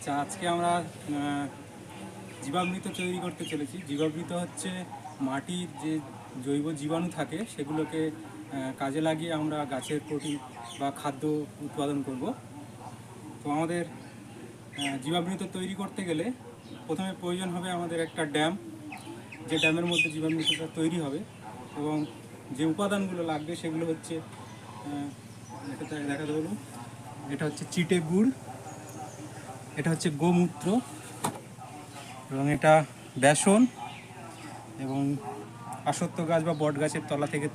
আচ্ছা, আজকে আমরা জীবামৃত তৈরি করতে চলেছি। জীবামৃত হচ্ছে মাটির যে জৈব জীবাণু থাকে সেগুলোকে কাজে লাগিয়ে আমরা গাছের প্রোটিন বা খাদ্য উৎপাদন করব। তো আমাদের জীবামৃত তৈরি করতে গেলে প্রথমে প্রয়োজন হবে আমাদের একটা ড্যাম, যে ড্যামের মধ্যে জীবামৃতটা তৈরি হবে। এবং যে উপাদানগুলো লাগবে সেগুলো হচ্ছে দেখাতে বলুন, এটা হচ্ছে চিটে গুড়, এটা হচ্ছে গোমূত্র, এবং এটা বেসন, এবং অশ্বত্থ গাছ বা বট গাছের তলা থেকে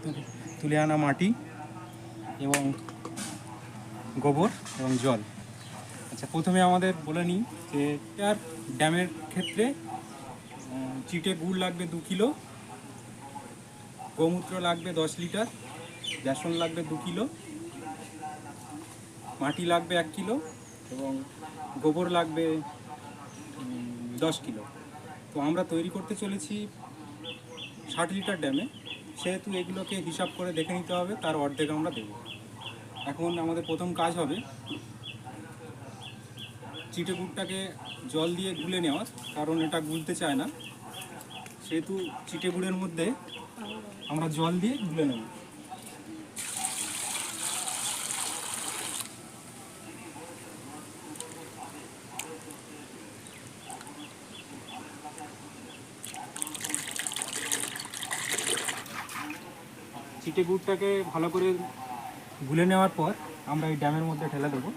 তুলে আনা মাটি, এবং গোবর এবং জল। আচ্ছা, প্রথমে আমাদের বলে নিই যে আর ড্যামের ক্ষেত্রে চিটে গুড় লাগবে 2 কিলো, গোমূত্র লাগবে 10 লিটার, বেসন লাগবে 2 কিলো, মাটি লাগবে 1 কিলো, এবং গোবর লাগবে 10 কিলো। তো আমরা তৈরি করতে চলেছি 60 লিটার ড্যামে, সেহেতু এগুলোকে হিসাব করে দেখে নিতে হবে, তার অর্ধেক আমরা দেবো। এখন আমাদের প্রথম কাজ হবে চিটে গুড়টাকে জল দিয়ে গুলে নেওয়ার, কারণ এটা গুলতে চায় না, সেহেতু চিটে গুড়ের মধ্যে আমরা জল দিয়ে গুলে নেব। চিটে গুড়টাকে ভালো করে গুলে নেওয়ার পর আমরা এই ড্যামের মধ্যে ঢেলে দেবো।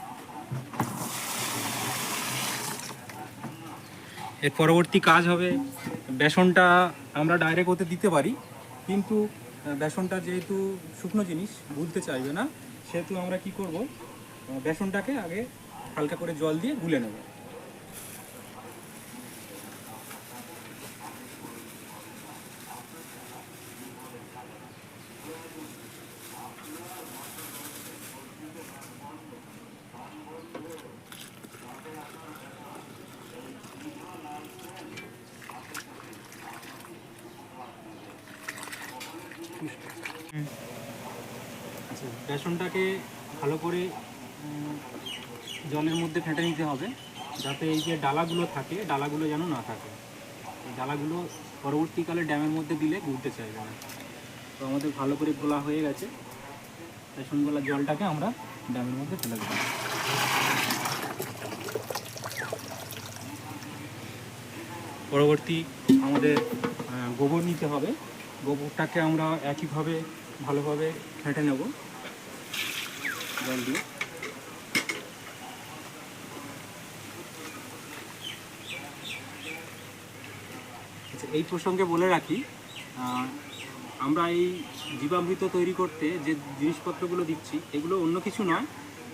এর পরবর্তী কাজ হবে, বেসনটা আমরা ডাইরেক্ট ওতে দিতে পারি, কিন্তু বেসনটা যেহেতু শুকনো জিনিস গুলতে চাইবে না, সেহেতু আমরা কি করব, বেসনটাকে আগে হালকা করে জল দিয়ে গুলে নেব। আচ্ছা, বেসনটাকে ভালো করে জলের মধ্যে ফেটে নিতে হবে, যাতে এই যে ডালাগুলো থাকে, ডালাগুলো যেন না থাকে। এই ডালাগুলো পরবর্তীকালে ড্যামের মধ্যে দিলে গুলতে চাইবে না। তো আমাদের ভালো করে গোলা হয়ে গেছে, বেসন গোলা জলটাকে আমরা ড্যামের মধ্যে ফেলে দেবো। পরবর্তী আমাদের গোবর নিতে হবে। গোবরটাকে আমরা একইভাবে ভালোভাবে ফেটে নেব জল দিয়ে। আচ্ছা, এই প্রসঙ্গে বলে রাখি, আমরা এই জীবামৃত তৈরি করতে যে জিনিসপত্রগুলো দিচ্ছি, এগুলো অন্য কিছু নয়।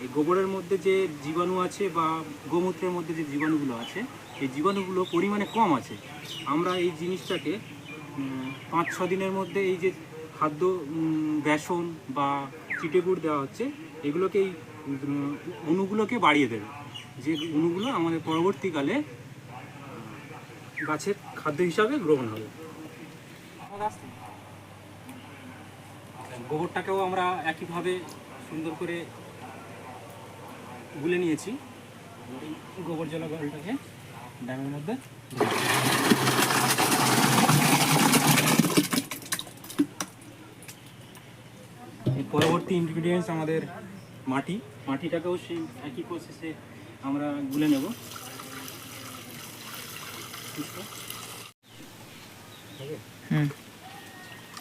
এই গোবরের মধ্যে যে জীবাণু আছে বা গোমূত্রের মধ্যে যে জীবাণুগুলো আছে, এই জীবাণুগুলো পরিমাণে কম আছে। আমরা এই জিনিসটাকে 5-6 দিনের মধ্যে এই যে খাদ্য বেসন বা চিটে গুড় দেওয়া হচ্ছে, এগুলোকে এই অণুগুলোকে বাড়িয়ে দেবে, যে অণুগুলো আমাদের পরবর্তীকালে গাছের খাদ্য হিসাবে গ্রহণ হবে। গোবরটাকেও আমরা একইভাবে সুন্দর করে গুলে নিয়েছি। গোবর জলটাকে ড্যামের মধ্যে পরবর্তী ইনগ্রিডিয়েন্টস আমাদের মাটি। মাটিটাকেও সেই একই প্রসেসে আমরা গুলে নেব।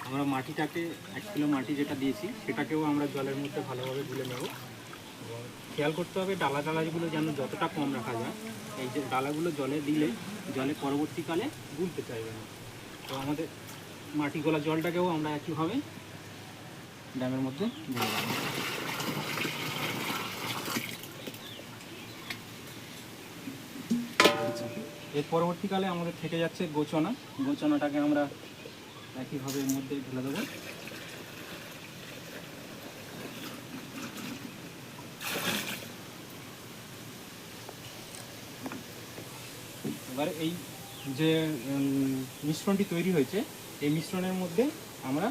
আমরা মাটিটাকে 1 কিলো মাটি যেটা দিয়েছি সেটাকেও আমরা জলের মধ্যে ভালোভাবে গুলে নেব। এবং খেয়াল করতে হবে ডালাগুলো যেন যতটা কম রাখা যায়। এই যে ডালাগুলো জলে দিলে জলে পরবর্তীকালে গুলতে চাইবে না। তো আমাদের মাটি গোলা জলটাকেও আমরা একইভাবে ড্যামের মধ্যে দিয়ে দেব। এর পরবর্তীকালে আমাদের থেকে যাচ্ছে গোচনাটাকে আমরা একইভাবে এর মধ্যে ঢেলে দেবো। এবার এই যে মিশ্রণটি তৈরি হয়েছে, এই মিশ্রণের মধ্যে আমরা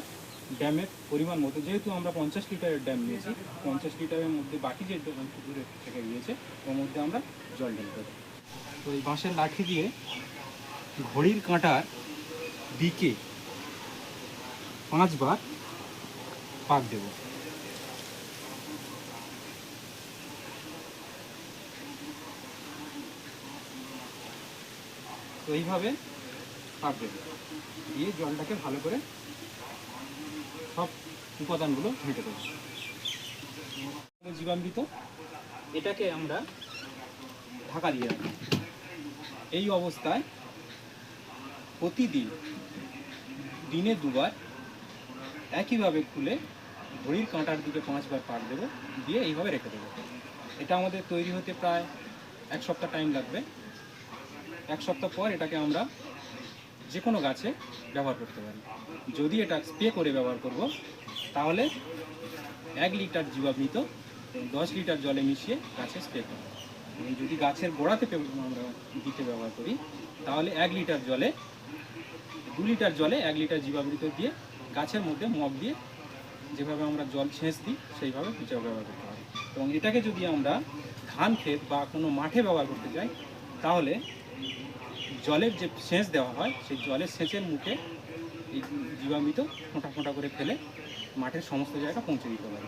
ড্যামের পরিমাণ মতো, যেহেতু আমরা 50 লিটারের ড্যাম নিয়েছি, 50 লিটারের মধ্যে বাকি যে পুকুরে থেকে গিয়েছে ওর মধ্যে আমরা জল ঢেলে দেবো। তো এই বাঁশের লাঠি দিয়ে ঘড়ির কাঁটার দিকে 5 বার পাক দেব। তো এইভাবে পাক দেব, দিয়ে জলটাকে ভালো করে সব উপাদানগুলো ঘেঁটে দেবো। জীবামৃত এটাকে আমরা ঢাকা দিয়ে রাখবো। এই অবস্থায় প্রতিদিন দিনে 2 বার একইভাবে খুলে ঘড়ির কাঁটার দিকে 5 বার পাক দেবো, দিয়ে এইভাবে রেখে দেবো। এটা আমাদের তৈরি হতে প্রায় 1 সপ্তাহ টাইম লাগবে। 1 সপ্তাহ পর এটাকে আমরা যে কোনো গাছে ব্যবহার করতে পারি। যদি এটা স্প্রে করে ব্যবহার করব, তাহলে 1 লিটার জীবামৃত 10 লিটার জলে মিশিয়ে গাছে স্প্রে করব। এবং যদি গাছের গোড়াতে আমরা দিতে ব্যবহার করি, তাহলে 1 লিটার জলে 2 লিটার জলে 1 লিটার জীবামৃত দিয়ে গাছের মধ্যে মগ দিয়ে যেভাবে আমরা জল সেচ দিই সেইভাবে ব্যবহার করতে পারি। এবং এটাকে যদি আমরা ধান ক্ষেত বা কোনো মাঠে ব্যবহার করতে চাই, তাহলে জলের যে সেচ দেওয়া হয় সেই জলের সেচের মুখে এই জীবামৃত ফোঁটা ফোঁটা করে ফেলে মাঠের সমস্ত জায়গা পৌঁছে দিতে পারি।